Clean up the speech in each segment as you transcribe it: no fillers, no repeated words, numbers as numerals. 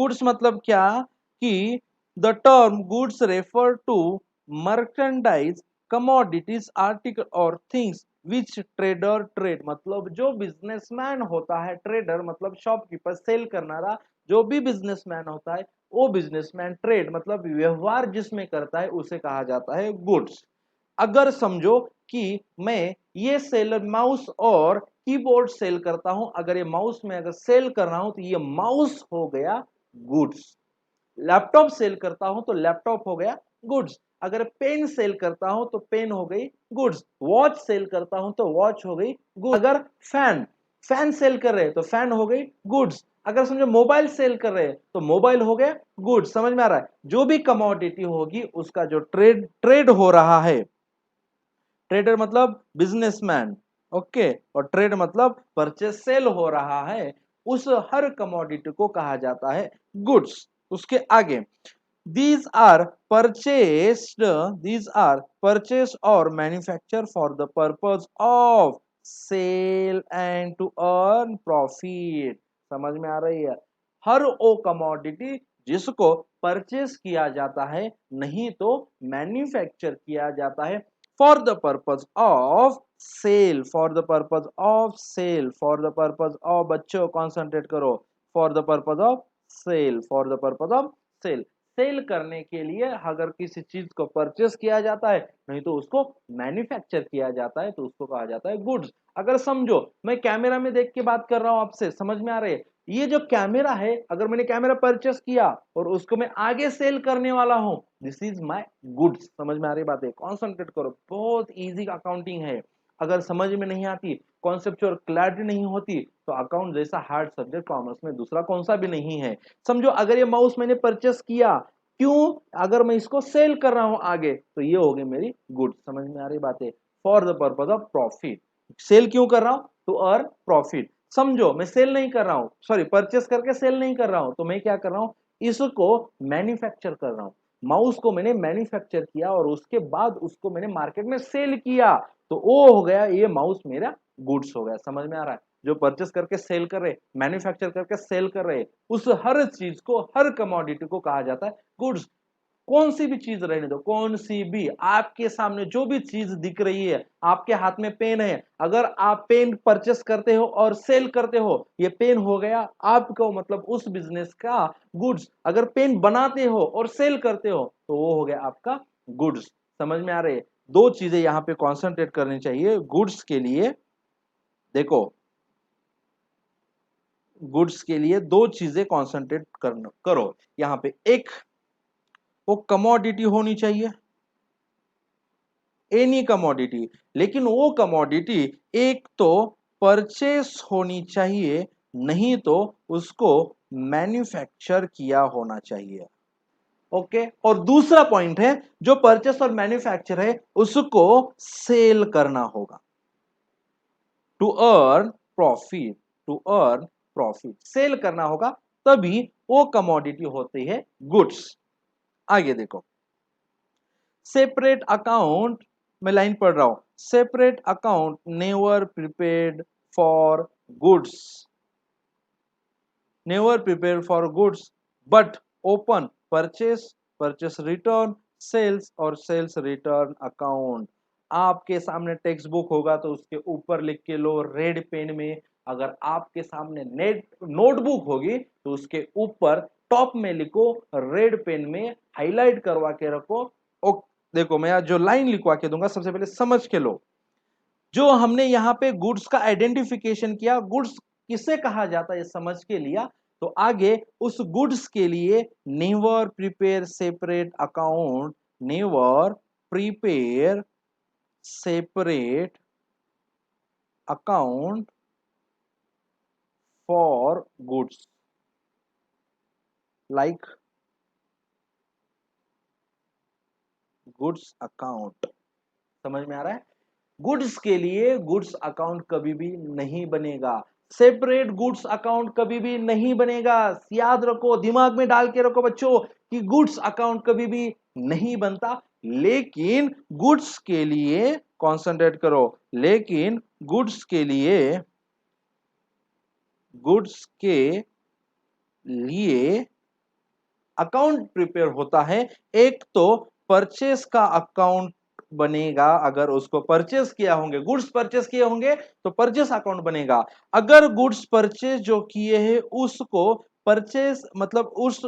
Goods मतलब क्या कि the term goods refer to merchandise commodities article और थिंग्स विच ट्रेडर ट्रेड। मतलब जो बिजनेसमैन होता है, ट्रेडर मतलब शॉपकीपर, सेल करना, जो भी बिजनेसमैन होता है वो बिजनेसमैन ट्रेड मतलब व्यवहार जिसमें करता है उसे कहा जाता है गुड्स। अगर समझो कि मैं ये सेलर माउस और कीबोर्ड सेल करता हूं, अगर ये माउस में अगर सेल कर रहा हूं तो ये माउस हो गया गुड्स। लैपटॉप सेल करता हूं तो लैपटॉप हो गया गुड्स। अगर पेन सेल करता हूं तो पेन हो गई गुड्स। वॉच सेल करता हूं तो वॉच हो गई गुड्स। अगर फैन फैन सेल कर रहे हैं तो फैन हो गई गुड्स। अगर समझो मोबाइल सेल कर रहे हैं तो मोबाइल हो गया गुड्स। समझ में आ रहा है? जो भी कमोडिटी होगी उसका जो ट्रेड हो रहा है, ट्रेडर मतलब बिजनेसमैन, ओके, और ट्रेड मतलब परचेस सेल हो रहा है, उस हर कमोडिटी को कहा जाता है गुड्स। उसके आगे these are purchased these are purchased or manufactured for the purpose of sale and to earn profit। समझ में आ रही है? हर वो कमोडिटी जिसको परचेस किया जाता है, नहीं तो मैन्युफैक्चर किया जाता है for the purpose of sale, for the purpose of sale, for the purpose of, बच्चों कॉन्सेंट्रेट करो, for the purpose of sale, for the purpose of sale. Sale करने के लिए अगर किसी चीज को परचेस किया जाता है, नहीं तो उसको मैन्युफैक्चर किया जाता है, तो उसको कहा जाता है गुड्स। अगर समझो मैं कैमरा में देख के बात कर रहा हूं आपसे, समझ में आ रही है? ये जो कैमरा है, अगर मैंने कैमरा परचेस किया और उसको मैं आगे सेल करने वाला हूं, दिस इज माय गुड्स। समझ में आ रही बात है? कॉन्सेंट्रेट करो, बहुत इजी अकाउंटिंग है। अगर समझ में नहीं आती, कॉन्सेप्चुअल क्लैरिटी नहीं होती, तो अकाउंट जैसा हार्ड सब्जेक्ट कॉमर्स में दूसरा कौन सा भी नहीं है। समझो अगर ये माउस मैंने परचेस किया, क्यों? अगर मैं इसको सेल कर रहा हूं आगे, तो ये हो गई मेरी गुड्स। समझ में आ रही बात है? For the purpose of profit. Sale क्यों कर रहा हूं? To earn profit. समझो मैं सेल नहीं कर रहा हूं, सॉरी परचेस करके सेल नहीं कर रहा हूं, तो मैं क्या कर रहा हूं? इसको मैन्युफैक्चर कर रहा हूं। माउस को मैंने मैन्युफैक्चर किया और उसके बाद उसको मैंने मार्केट में सेल किया, तो वो हो गया, ये माउस मेरा गुड्स हो गया। समझ में आ रहा है? जो परचेस करके सेल कर रहे, मैन्युफैक्चर करके सेल कर रहे, उस हर चीज को, हर कमोडिटी को कहा जाता है गुड्स। कौन सी भी चीज रहने दो, कौन सी भी, आपके सामने जो भी चीज दिख रही है, आपके हाथ में पेन है, अगर आप पेन परचेस करते हो और सेल करते हो, ये पेन हो गया आपको, मतलब उस बिजनेस का गुड्स। अगर पेन बनाते हो और सेल करते हो तो वो हो गया आपका गुड्स। समझ में आ रहे हैं? दो चीजें यहां पे कॉन्सेंट्रेट करनी चाहिए गुड्स के लिए। देखो, गुड्स के लिए दो चीजें कॉन्सेंट्रेट करो यहां पे। एक, वो कमोडिटी होनी चाहिए, एनी कमोडिटी, लेकिन वो कमोडिटी एक तो परचेस होनी चाहिए, नहीं तो उसको मैन्युफैक्चर किया होना चाहिए। ओके, और दूसरा पॉइंट है, जो परचेस और मैन्युफैक्चर है उसको सेल करना होगा, to earn profit, to earn profit, sale करना होगा, तभी वो कमोडिटी होती है गुड्स। आगे देखो, सेपरेट अकाउंट, मैं लाइन पढ़ रहा हूं, separate account never prepared for goods, never prepare for goods but open purchase, purchase return, sales और सेल्स रिटर्न अकाउंट। आपके सामने टेक्स्ट बुक होगा तो उसके ऊपर लिख के लो रेड पेन में। अगर आपके सामने नेट नोटबुक होगी तो उसके ऊपर टॉप में लिखो, रेड पेन में हाईलाइट करवा के रखो। ओ, देखो मैं आज जो लाइन लिखवा के दूंगा, सबसे पहले समझ के लो। जो हमने यहाँ पे गुड्स का आइडेंटिफिकेशन किया, गुड्स किसे कहा जाता है ये समझ के लिया, तो आगे उस गुड्स के लिए never prepare separate account, never prepare separate account for goods, like goods account. समझ में आ रहा है? गुड्स के लिए गुड्स अकाउंट कभी भी नहीं बनेगा, सेपरेट गुड्स अकाउंट कभी भी नहीं बनेगा। याद रखो, दिमाग में डाल के रखो बच्चों कि गुड्स अकाउंट कभी भी नहीं बनता। लेकिन गुड्स के लिए कंसंट्रेट करो, लेकिन गुड्स के लिए अकाउंट प्रिपेयर होता है। एक तो परचेस का अकाउंट बनेगा, अगर उसको परचेस किया होंगे, गुड्स परचेस किए होंगे तो परचेस अकाउंट बनेगा। अगर गुड्स परचेस जो किए हैं उसको परचेस मतलब उस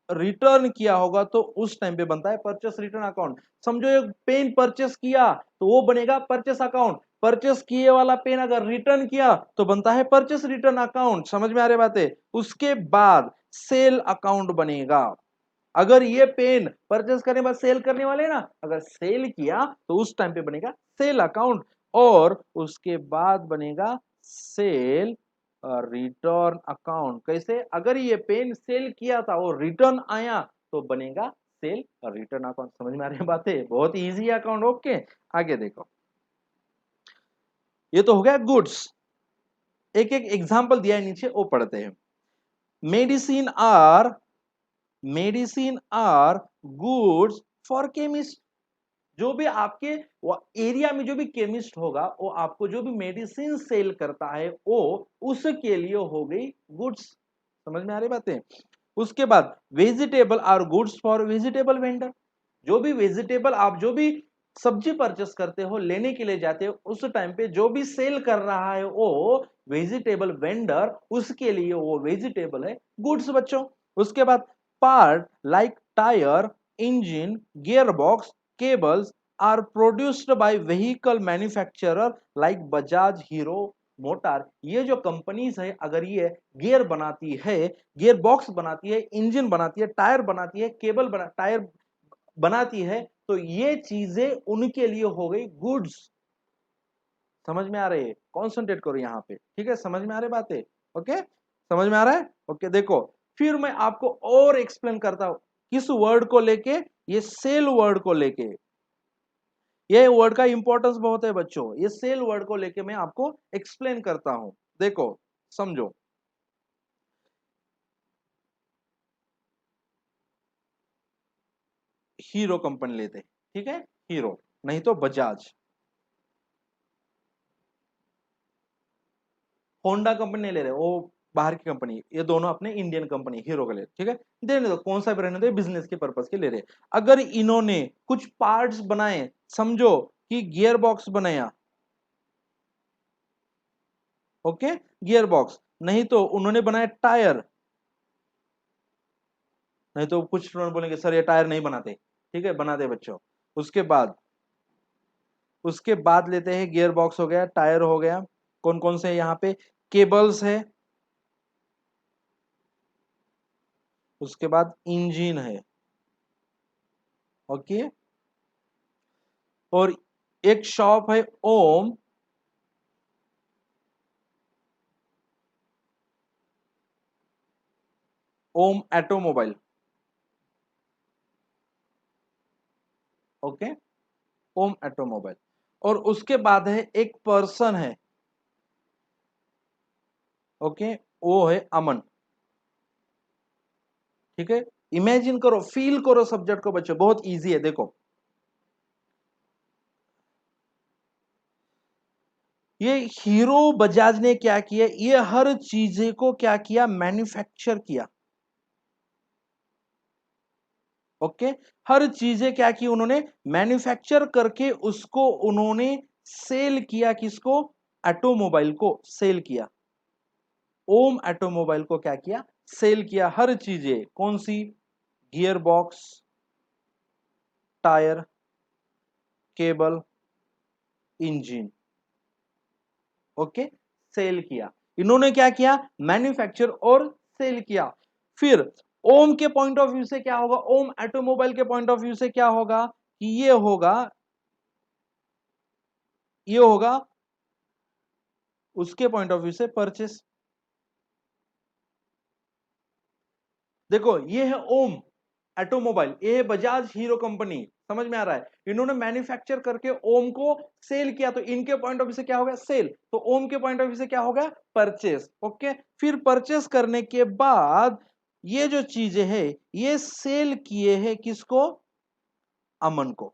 रिटर्न किया होगा तो उस टाइम पे बनता है परचेस रिटर्न अकाउंट। समझो एक पेन परचेस किया तो वो बनेगा परचेस अकाउंट। परचेस किए वाला पेन अगर रिटर्न किया तो बनता है परचेस रिटर्न अकाउंट। समझ में आ रही बातें? उसके बाद सेल अकाउंट बनेगा। अगर ये पेन परचेस करने के बाद सेल करने वाले ना, अगर सेल किया तो उस टाइम पे बनेगा सेल अकाउंट। और उसके बाद बनेगा सेल रिटर्न अकाउंट। कैसे? अगर ये पेन सेल किया था और रिटर्न आया तो बनेगा सेल रिटर्न अकाउंट। समझ में आ रही बातें? बहुत इजी अकाउंट। ओके, आगे देखो। ये तो हो गया गुड्स। एक एक एग्जांपल दिया है नीचे, वो पढ़ते हैं। Medicine are medicine are goods for chemist. जो भी आपके एरिया में जो भी केमिस्ट होगा वो आपको जो भी मेडिसिन सेल करता है वो उसके लिए हो गई गुड्स। समझ में आ रही बातें? उसके बाद vegetable are goods for vegetable vendor. जो भी वेजिटेबल आप जो भी सब्जी परचेस करते हो, लेने के लिए जाते हो, उस टाइम पे जो भी सेल कर रहा है वो वेजिटेबल वेंडर, उसके लिए वो वेजिटेबल है गुड्स बच्चों। उसके बाद part like tyre, engine, gear box, cables are produced by vehicle manufacturer like Bajaj, Hero motor. ये जो कंपनीज है अगर ये गियर बनाती है, गियर बॉक्स बनाती है, इंजन बनाती है, टायर बनाती है, टायर बनाती है, तो ये चीजें उनके लिए हो गई गुड्स। समझ में आ रहे है? कॉन्सेंट्रेट करो यहाँ पे, ठीक है? समझ में आ रही बातें? ओके, समझ में आ रहा है? ओके, देखो फिर मैं आपको और एक्सप्लेन करता हूं किस वर्ड को लेके, ये सेल वर्ड को लेके। ये वर्ड का इंपॉर्टेंस बहुत है बच्चों। ये सेल वर्ड को लेके मैं आपको एक्सप्लेन करता हूं। देखो, समझो। हीरो कंपनी लेते, ठीक है? हीरो नहीं तो बजाज। होंडा कंपनी नहीं ले रहे, वो बाहर की कंपनी। ये दोनों अपने इंडियन कंपनी हीरो का ले, ठीक है? देने दो, कौन सा भी रहने दो, बिजनेस के पर्पज के ले रहे। अगर इन्होंने कुछ पार्ट्स बनाए, समझो कि गियर बॉक्स बनाया, ओके, गियर बॉक्स, नहीं तो उन्होंने बनाया टायर। नहीं तो कुछ स्टूडेंट बोलेंगे सर ये टायर नहीं बनाते, ठीक है? बनाते बच्चों। उसके बाद लेते हैं, गियर बॉक्स हो गया, टायर हो गया, कौन कौन से यहाँ पे, केबल्स है, उसके बाद इंजन है, ओके। और एक शॉप है ओम, ओम ऑटोमोबाइल, ओके, ओम ऑटोमोबाइल। और उसके बाद है एक पर्सन है, ओके, वो है अमन, ठीक है? इमेजिन करो, फील करो सब्जेक्ट को बच्चों, बहुत इजी है। देखो ये हीरो बजाज ने क्या किया, ये हर चीजें को क्या किया, मैन्युफैक्चर किया, ओके। हर चीजें क्या की उन्होंने, मैन्युफैक्चर करके उसको उन्होंने सेल किया। किसको? ऑटोमोबाइल को सेल किया। ओम ऑटोमोबाइल को क्या किया, सेल किया। हर चीजें कौन सी, gear box, tyre, cable, engine, okay, sale किया। इन्होंने क्या किया, मैन्युफैक्चर और सेल किया। फिर ओम के पॉइंट ऑफ व्यू से क्या होगा, ओम ऑटोमोबाइल के पॉइंट ऑफ व्यू से क्या होगा कि ये होगा उसके पॉइंट ऑफ व्यू से परचेस। देखो ये है ओम ऑटोमोबाइल, ये है बजाज हीरो कंपनी। समझ में आ रहा है? इन्होंने मैन्युफैक्चर करके ओम को सेल किया, तो इनके पॉइंट ऑफ व्यू से क्या होगा, सेल। तो ओम के पॉइंट ऑफ व्यू से क्या होगा, परचेस, ओके। फिर परचेस करने के बाद ये जो चीजें है ये सेल किए हैं किसको, अमन को,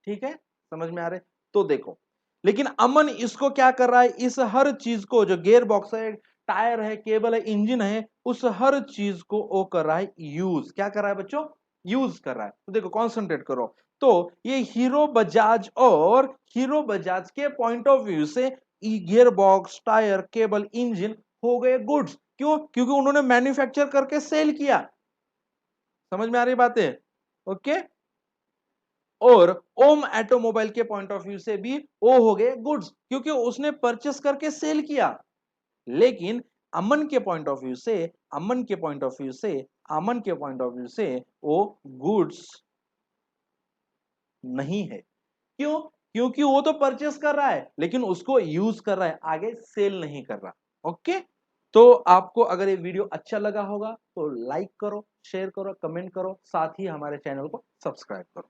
ठीक है? समझ में आ रहा है? तो देखो, लेकिन अमन इसको क्या कर रहा है, इस हर चीज को, जो गियर बॉक्स है, टायर है, केबल है, इंजन है, उस हर चीज को वो कर रहा है यूज। क्या कर रहा है बच्चों? यूज कर रहा है। तो देखो कॉन्सेंट्रेट करो। तो ये हीरो बजाज और हीरो बजाज के पॉइंट ऑफ व्यू से gear box, tyre, cable, engine हो गए गुड्स। क्यों? क्योंकि उन्होंने मैन्युफैक्चर करके सेल किया। समझ में आ रही बात है? ओके। और ओम ऑटोमोबाइल के पॉइंट ऑफ व्यू से भी वो हो गए गुड्स, क्योंकि उसने परचेस करके सेल किया। लेकिन अमन के पॉइंट ऑफ व्यू से, अमन के पॉइंट ऑफ व्यू से, अमन के पॉइंट ऑफ व्यू से वो गुड्स नहीं है। क्यों? क्योंकि वो तो परचेस कर रहा है लेकिन उसको यूज कर रहा है, आगे सेल नहीं कर रहा। ओके। तो आपको अगर ये वीडियो अच्छा लगा होगा तो लाइक करो, शेयर करो, कमेंट करो, साथ ही हमारे चैनल को सब्सक्राइब करो।